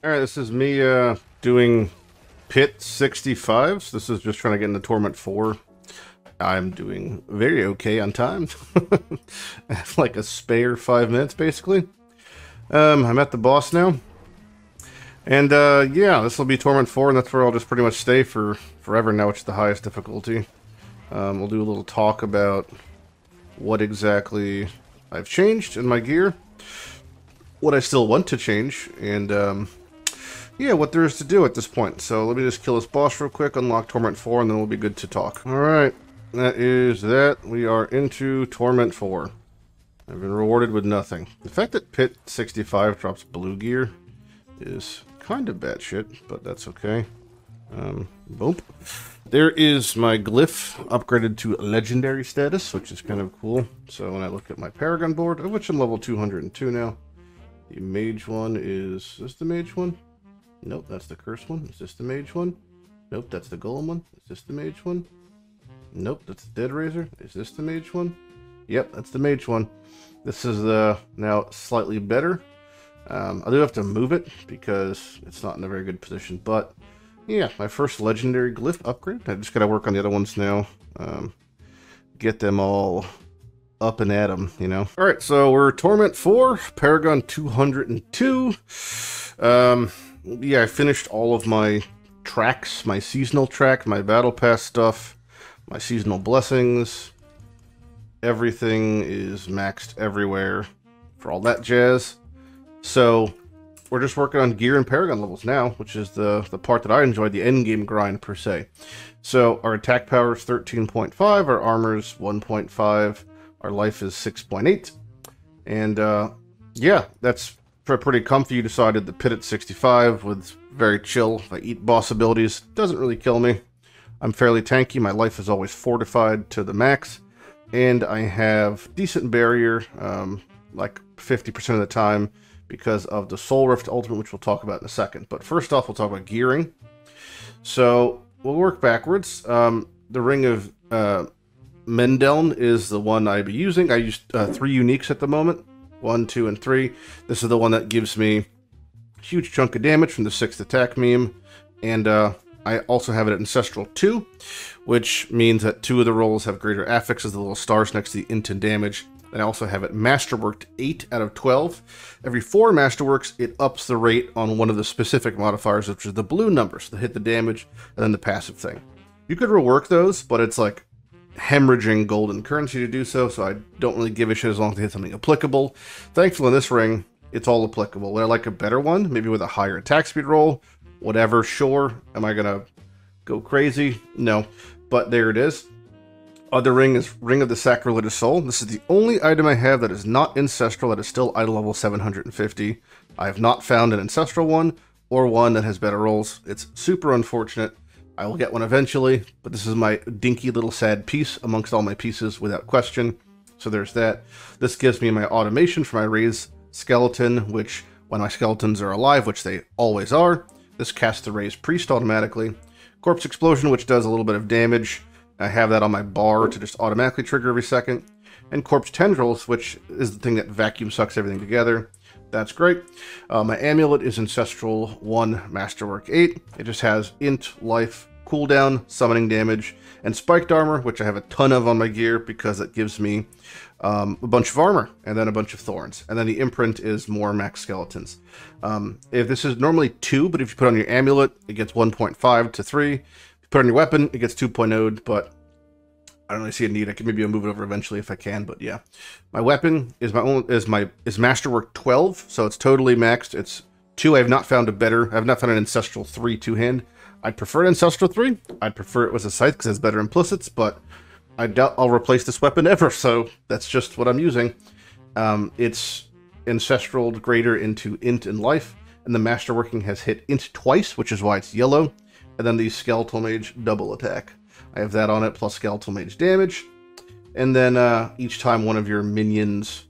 Alright, this is me doing Pit 65s. This is just trying to get into Torment 4. I'm doing very okay on time. I have like a spare 5 minutes, basically. I'm at the boss now. And yeah, this will be Torment 4, and that's where I'll just pretty much stay for forever now, which is the highest difficulty. We'll do a little talk about what exactly I've changed in my gear, what I still want to change, and yeah, what there is to do at this point. So let me just kill this boss real quick, unlock Torment 4, and then we'll be good to talk. Alright, that is that. We are into Torment 4. I've been rewarded with nothing. The fact that Pit 65 drops blue gear is kind of batshit, but that's okay. Boom. There is my glyph upgraded to legendary status, which is kind of cool. So when I look at my paragon board, of which I'm level 202 now, the mage one is this the mage one? Nope, that's the curse one. Is this the mage one? Nope, that's the golem one. Is this the mage one? Nope, that's the dead razor. Is this the mage one? Yep, that's the mage one. This is the now slightly better. I do have to move it because it's not in a very good position, but yeah, my first legendary glyph upgrade. I just gotta work on the other ones now. Get them all up and at them, you know. All right, so we're Torment 4, Paragon 202. Yeah, I finished all of my tracks, my seasonal track, my battle pass stuff, my seasonal blessings. Everything is maxed everywhere for all that jazz. So we're just working on gear and paragon levels now, which is the part that I enjoyed, the end game grind per se. So our attack power is 13.5, our armor is 1.5, our life is 6.8, and yeah, that's pretty comfy. You decided the Pit at 65 with very chill. If I eat boss abilities, doesn't really kill me. I'm fairly tanky. My life is always fortified to the max, and I have decent barrier, like 50% of the time, because of the Soul Rift Ultimate, which we'll talk about in a second. But first off, we'll talk about gearing. So we'll work backwards. The Ring of Mendeln is the one I'd be using. I use 3 uniques at the moment. 1, 2, and 3. This is the one that gives me a huge chunk of damage from the 6th attack meme. And I also have it at Ancestral 2, which means that 2 of the rolls have greater affixes, the little stars next to the int and damage. And I also have it Masterworked 8 out of 12. Every 4 Masterworks, it ups the rate on one of the specific modifiers, which is the blue numbers, the hit the damage, and then the passive thing. You could rework those, but it's like hemorrhaging golden currency to do so, so I don't really give a shit as long as they hit something applicable. Thankfully, in this ring, it's all applicable. Would I like a better one? Maybe with a higher attack speed roll? Whatever, sure. Am I gonna go crazy? No. But there it is. Other ring is Ring of the Sacrilegious Soul. This is the only item I have that is not Ancestral, that is still idle level 750. I have not found an Ancestral one, or one that has better rolls. It's super unfortunate. I will get one eventually, but this is my dinky little sad piece amongst all my pieces without question. So there's that. This gives me my automation for my Raise Skeleton, which when my skeletons are alive, which they always are, this casts the Raise Priest automatically. Corpse Explosion, which does a little bit of damage. I have that on my bar to just automatically trigger every second. And Corpse Tendrils, which is the thing that vacuum sucks everything together. That's great. My amulet is Ancestral 1, Masterwork 8. It just has int, life, cooldown, summoning damage, and spiked armor, which I have a ton of on my gear because it gives me a bunch of armor and then a bunch of thorns. And then the imprint is more max skeletons. If this is normally 2, but if you put on your amulet, it gets 1.5 to 3. Put on your weapon, it gets 2.0, but I don't really see a need. I can maybe move it over eventually if I can, but yeah. My weapon is Masterwork 12, so it's totally maxed. It's 2. I have not found a better. I have not found an Ancestral 3 two-hand. I'd prefer an Ancestral 3. I'd prefer it was a Scythe because it has better implicits, but I doubt I'll replace this weapon ever, so that's just what I'm using. It's Ancestral greater into int and life, and the Masterworking has hit int twice, which is why it's yellow. And then the Skeletal Mage double attack. I have that on it, plus Skeletal Mage damage. And then each time one of your minions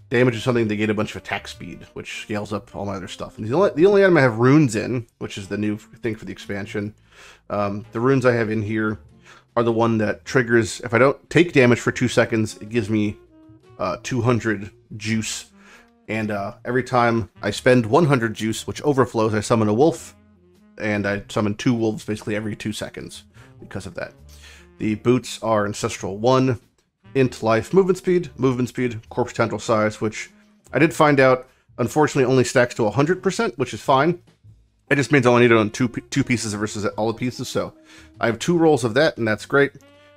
damages something, they get a bunch of attack speed, which scales up all my other stuff. And the only item I have runes in, which is the new thing for the expansion. The runes I have in here are the one that triggers, if I don't take damage for 2 seconds, it gives me 200 juice And every time I spend 100 juice, which overflows, I summon a wolf, and I summon 2 wolves basically every 2 seconds because of that. The boots are Ancestral 1, Int Life, Movement Speed, Corpse Tendril Size, which I did find out, unfortunately, only stacks to 100%, which is fine. It just means I only need it on two pieces versus all the pieces, so I have 2 rolls of that, and that's great.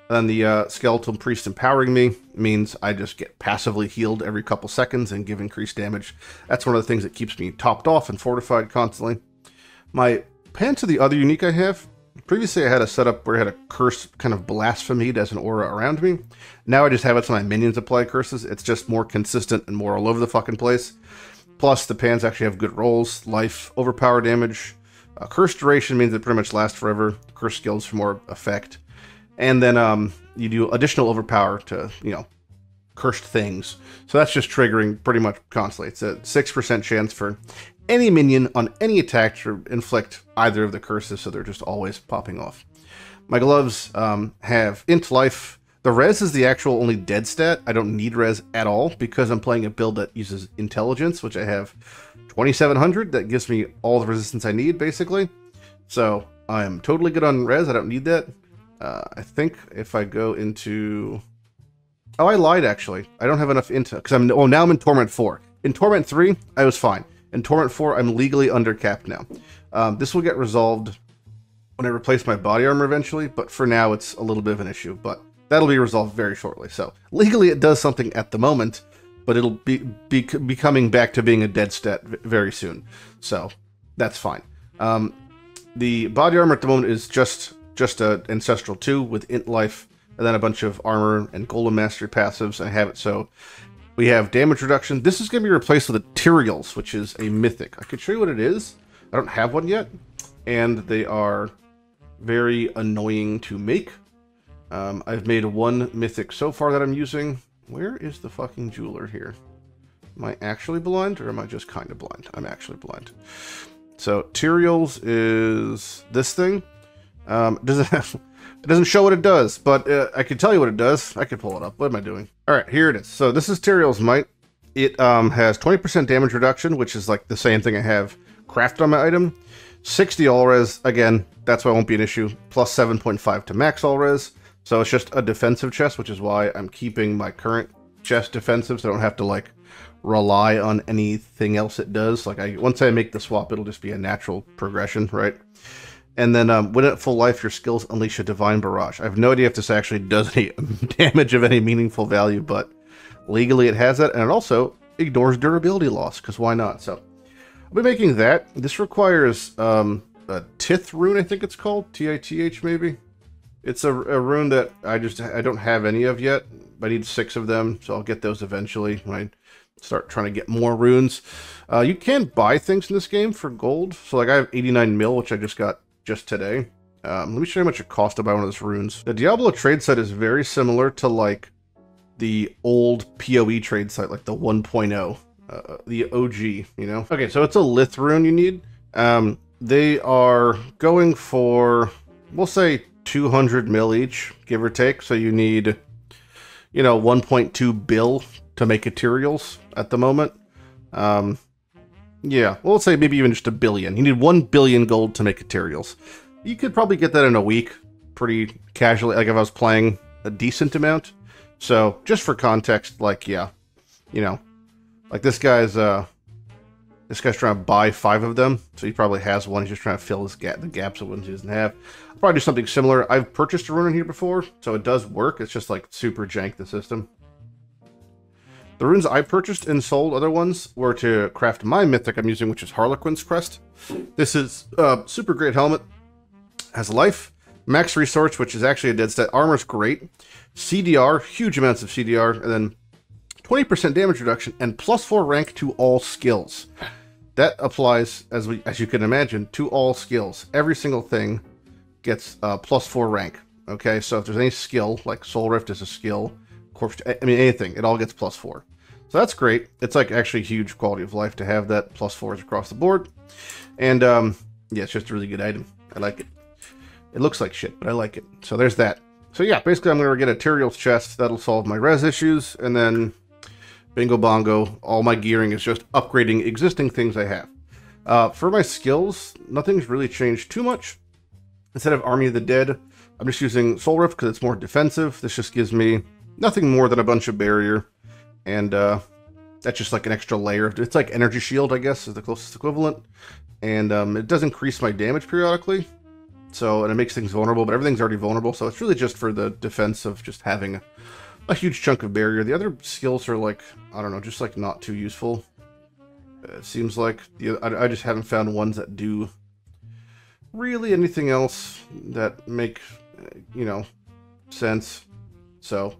And then the Skeletal Priest Empowering Me means I just get passively healed every couple seconds and give increased damage. That's one of the things that keeps me topped off and fortified constantly. My pants are the other unique I have. Previously I had a setup where I had a curse kind of blasphemed as an aura around me. Now I just have it so my minions apply curses. It's just more consistent and more all over the fucking place. Plus the pants actually have good rolls, life, overpower damage. Curse duration means it pretty much lasts forever. Curse skills for more effect. And then you do additional overpower to, cursed things. So that's just triggering pretty much constantly. It's a 6% chance for any minion on any attack to inflict either of the curses, so they're just always popping off. My gloves have Int Life. The res is the actual only dead stat. I don't need res at all because I'm playing a build that uses intelligence, which I have 2700. That gives me all the resistance I need, basically. So I'm totally good on res. I don't need that. I think if I go into... Oh, I lied, actually. I don't have enough into... Because now I'm in Torment 4. In Torment 3, I was fine. In Torment 4, I'm legally undercapped now. This will get resolved when I replace my body armor eventually, but for now it's a little bit of an issue, but that'll be resolved very shortly. So legally it does something at the moment, but it'll be coming back to being a dead stat very soon. So that's fine. The body armor at the moment is just a Ancestral 2 with Int Life, and then a bunch of armor and Golem Mastery passives. I have it so we have damage reduction. This is going to be replaced with Materials, which is a mythic. I could show you what it is. I don't have one yet, and they are very annoying to make. I've made 1 mythic so far that I'm using. Where is the fucking jeweler here? Am I actually blind, or am I just kind of blind? I'm actually blind. So, Materials is this thing. It doesn't show what it does, but I can tell you what it does. I can pull it up. What am I doing? All right, here it is. So this is Tyrael's Might. It has 20% damage reduction, which is like the same thing I have crafted on my item. 60 all res. Again, that's why it won't be an issue. Plus 7.5 to max all res. So it's just a defensive chest, which is why I'm keeping my current chest defensive, so I don't have to like rely on anything else it does. Like once I make the swap, it'll just be a natural progression, right? And then when at full life, your skills unleash a divine barrage. I have no idea if this actually does any damage of any meaningful value, but legally it has that, and it also ignores durability loss, because why not? So I'll be making that. This requires a Tith rune, I think it's called. T-I-T-H maybe? It's a rune that I don't have any of yet. I need 6 of them, so I'll get those eventually when I start trying to get more runes. You can buy things in this game for gold. So like I have 89 mil, which I just got just today. Let me show you how much it costs to buy one of those runes. The Diablo trade site is very similar to like the old PoE trade site, like the 1.0, the OG, you know? Okay, so it's a Lith rune you need. They are going for, we'll say 200 mil each, give or take. So you need, 1.2 bill to make materials at the moment. Yeah, well, let's say maybe even just 1 billion. You need 1 billion gold to make materials. You could probably get that in a week, pretty casually, like if I was playing a decent amount. So, just for context, like, yeah, like this guy's trying to buy 5 of them, so he probably has one. He's just trying to fill the gaps of ones he doesn't have. I'll probably do something similar. I've purchased a rune in here before, so it does work. It's just like super jank the system. The runes I purchased and sold, other ones, were to craft my mythic I'm using, which is Harlequin's Crest. This is a super great helmet. Has life, max resource, which is actually a dead stat. Armor's great. CDR, huge amounts of CDR, and then 20% damage reduction and +4 rank to all skills. That applies, as you can imagine, to all skills. Every single thing gets +4 rank. Okay, so if there's any skill, like Soul Rift is a skill, anything, it all gets +4. So that's great. It's like actually huge quality of life to have that +4s across the board. And yeah, it's just a really good item. I like it. It looks like shit, but I like it. So there's that. So yeah, basically I'm going to get a Tyrael's chest. That'll solve my res issues. And then Bingo bongo. All my gearing is just upgrading existing things I have. For my skills, nothing's really changed too much. Instead of Army of the Dead, I'm just using Soul Rift because it's more defensive. This just gives me nothing more than a bunch of barrier. And that's just like an extra layer. It's like Energy Shield, I guess, is the closest equivalent. And it does increase my damage periodically. So, and it makes things vulnerable, but everything's already vulnerable. So it's really just for the defense of just having a huge chunk of barrier. The other skills are like, I don't know, just like not too useful. It seems like I just haven't found ones that do really anything else that make, you know, sense. So,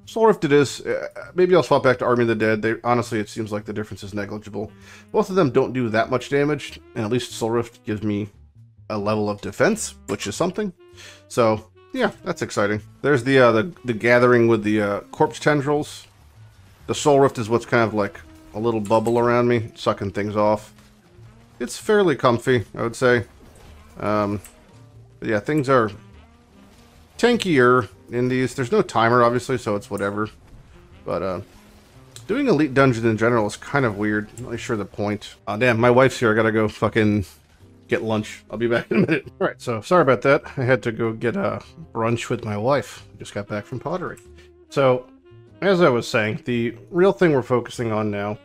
Soul Rift it is. Maybe I'll swap back to Army of the Dead. Honestly, it seems like the difference is negligible. Both of them don't do that much damage, and at least Soul Rift gives me a level of defense, which is something. So, yeah, that's exciting. There's the gathering with the corpse tendrils. The Soul Rift is what's kind of like a little bubble around me, sucking things off. It's fairly comfy, I would say. But yeah, things are tankier in these. There's no timer, obviously, so it's whatever. But doing Elite Dungeons in general is kind of weird. I'm not really sure the point. Oh, damn, my wife's here. I gotta go fucking get lunch. I'll be back in a minute. Alright, so sorry about that. I had to go get brunch with my wife. I just got back from pottery. So, as I was saying, the real thing we're focusing on now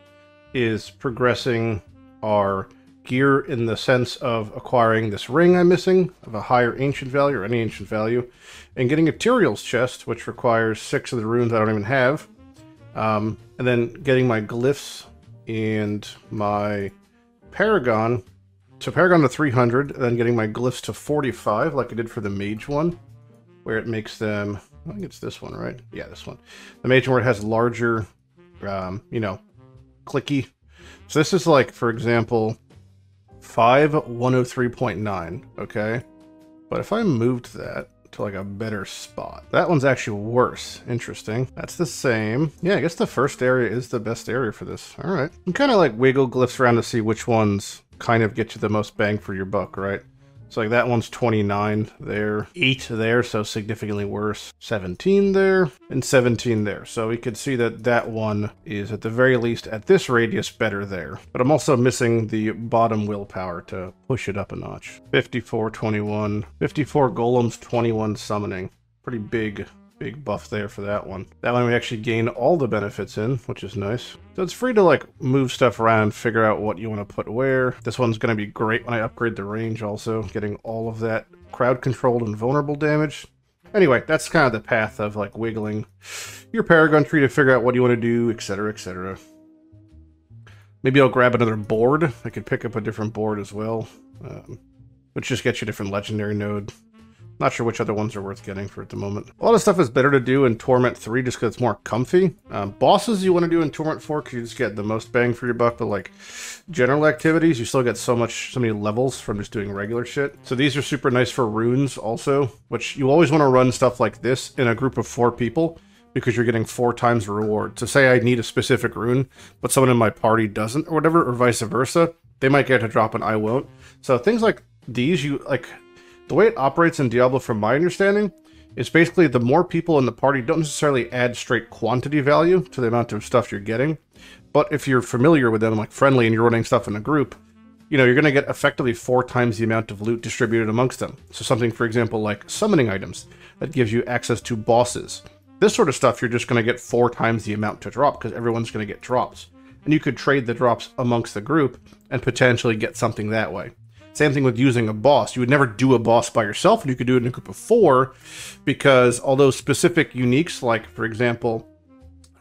is progressing our gear in the sense of acquiring this ring I'm missing of a higher ancient value, or any ancient value, and getting a Tyrael's chest, which requires 6 of the runes I don't even have, and then getting my glyphs and my paragon. So paragon to 300, then getting my glyphs to 45, like I did for the mage one, where it makes them, I think it's this one, right? Yeah, this one. The mage one where it has larger, you know, clicky. So this is like, for example, 5103.9, okay? But if I moved that to like a better spot, that one's actually worse. Interesting. That's the same. Yeah, I guess the first area is the best area for this. All right. You kind of like wiggle glyphs around to see which ones kind of get you the most bang for your buck, right? So like that one's 29 there, 8 there, so significantly worse, 17 there, and 17 there. So we could see that that one is at the very least at this radius better there. But I'm also missing the bottom willpower to push it up a notch. 54, 21, 54 golems, 21 summoning. Pretty big buff there for that one. That one we actually gain all the benefits in, which is nice. So it's free to like move stuff around and figure out what you want to put where. This one's going to be great when I upgrade the range also, getting all of that crowd controlled and vulnerable damage. Anyway, that's kind of the path of like wiggling your paragon tree to figure out what you want to do, etc, etc. Maybe I'll grab another board. I could pick up a different board as well, which just gets you a different legendary node. Not sure which other ones are worth getting for at the moment. A lot of stuff is better to do in Torment 3 just because it's more comfy. Bosses you want to do in Torment 4 because you just get the most bang for your buck, but like general activities, you still get so many levels from just doing regular shit. So these are super nice for runes also, which you always want to run stuff like this in a group of 4 people because you're getting 4 times the reward. So say I need a specific rune, but someone in my party doesn't or whatever, or vice versa, they might get to drop and I won't. So things like these, you like... The way it operates in Diablo, from my understanding, is basically the more people in the party don't necessarily add straight quantity value to the amount of stuff you're getting. But if you're familiar with them, like friendly, and you're running stuff in a group, you know, you're going to get effectively 4 times the amount of loot distributed amongst them. So something, for example, like summoning items that gives you access to bosses. This sort of stuff, you're just going to get 4 times the amount to drop because everyone's going to get drops. And you could trade the drops amongst the group and potentially get something that way. Same thing with using a boss. You would never do a boss by yourself, and you could do it in a group of 4, because although specific uniques, like, for example,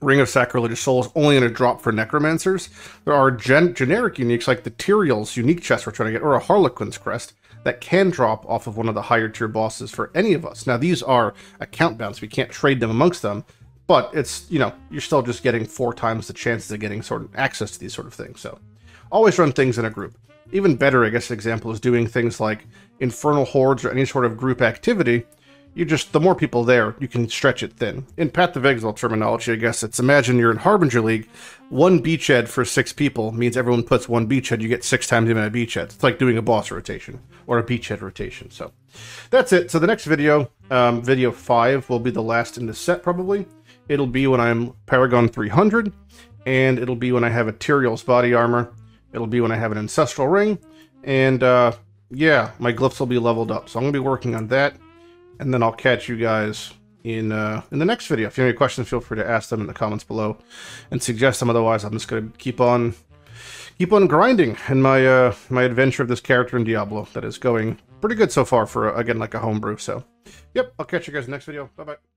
Ring of Sacrilegious Soul is only going to drop for Necromancers, there are generic uniques like the Tyrael's unique chest we're trying to get, or a Harlequin's Crest, that can drop off of one of the higher tier bosses for any of us. Now, these are account bounds. We can't trade them amongst them, but it's, you know, you're still just getting 4 times the chances of getting sort of access to these sort of things. So always run things in a group. Even better, I guess, an example is doing things like Infernal Hordes or any sort of group activity. You just, the more people there, you can stretch it thin. In Path of Exile terminology, I guess, it's imagine you're in Harbinger League, 1 beachhead for 6 people means everyone puts 1 beachhead, you get 6 times the amount of beachheads. It's like doing a boss rotation, or a beachhead rotation. So, that's it. So the next video, video 5, will be the last in the set, probably. It'll be when I'm Paragon 300, and it'll be when I have a Tyrael's body armor. It'll be when I have an Ancestral Ring, and yeah, my glyphs will be leveled up. So I'm going to be working on that, and then I'll catch you guys in the next video. If you have any questions, feel free to ask them in the comments below and suggest them. Otherwise, I'm just going to keep on grinding in my my adventure of this character in Diablo that is going pretty good so far for, again, like a homebrew. So, yep, I'll catch you guys in the next video. Bye-bye.